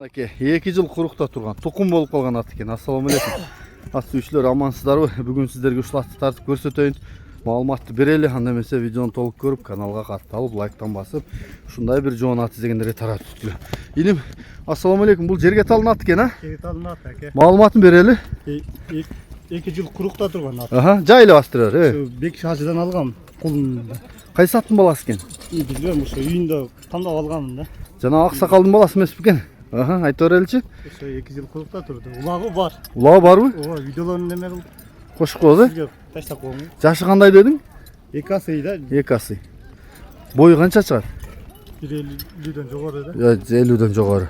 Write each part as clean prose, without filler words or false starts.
Ake, 2 жыл құрықта тұрған, тұқым болып қалған ат екен. Ассаламу алейкум. Ат сүйушілер, амансыздарбы? Бүгін сіздерге ушул атты тартып көрсөтөйүн. Маалыматты берели, анда эмесе видеону толук көрүп, каналга катталып, лайктан басып, ушундай бир жоон ат издегендерге таратып түзгүлө. Илим, ассаламу алейкум. Бул жерге талын ат экен, а? Жерге талын ат аке. Маалыматын берели. 2 жыл құрықта тұрған ат. Аха, жайлы бастырар, Бек Шажыдан алгам, кулунда. Кайсы аттын баласы экен? Билбейм, ошо үйүндө тандап алганмын да. Жана Аксакалдын баласы эмес бекен? Аха, айта береличи. Ошо 2 жыл құрықта турду. Улагы бар. Улагы барбы? Ооба, видеолорун неме кылып Кошуп коебуз, сизге таштап коюңуз. Жашы кандай дедің? 2 асый да. 2 асый. Бою канча чыгат? 150дөн жогору да. 50дөн жогору.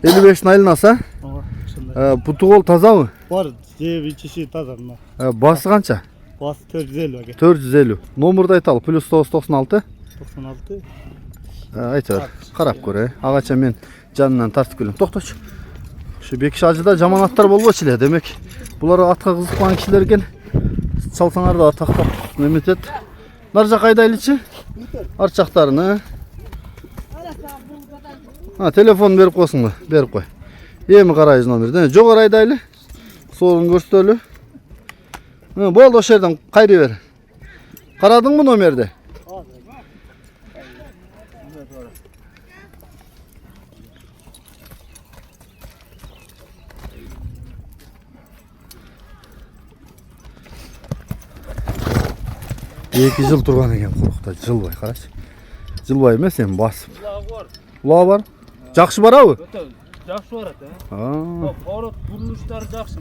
55 айланаса? Ооба, ошондой. Бутугол тазабы? Бар, жеби чиши таза мына. Басы канча? Басы 450 аке. 450. Номерди айталы. +996 96. Айтыр. Карап көр, Агача мен жанынан тартып келем. Токточу. Ушу Бек Шажыда жаман аттар болбочу эле. Демек, булар атка кызыккан кишилер экен. Салсаңар да тактап неметет. Нар жак айдайлычы? Арт жактарыны. Телефон берип койсуңбу? Берип кой. Эми карайбыз номерди. Жогору айдайлы. Солун көрсөтөлү. Болду, ошол жерден кайры бер. Карадыңбы номерди? Эки жыл турган экен курукта, жылбай, карачы. Жылбай эмес, эми басып. Улагы бар. Жакшы барабы? Өтө жакшы барат, Порот бурулуштары жакшы.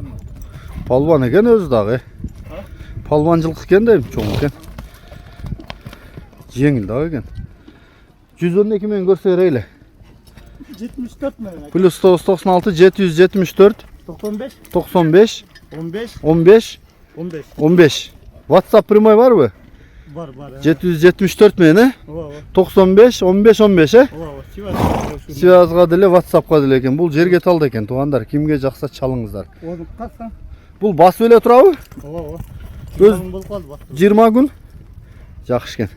Палван экен өзү дагы. Палванчылык экен дейм, чоң экен. Жеңил дагы экен. 112 менен көрсө берели. 74 менен. +996 774 95 95 15 15 15. 15. WhatsApp прямой барбы? Бар. 774 менен, Ооба. 95 15 15, Ооба. Связга деле, WhatsAppка деле экен. Бул жерге талды экен, туугандар. Кимге жакса чалыңыздар. Onu katsan. Бул басып эле турабы? Ооба. Өз Болуп калды. 20 күн. Жакшы экен.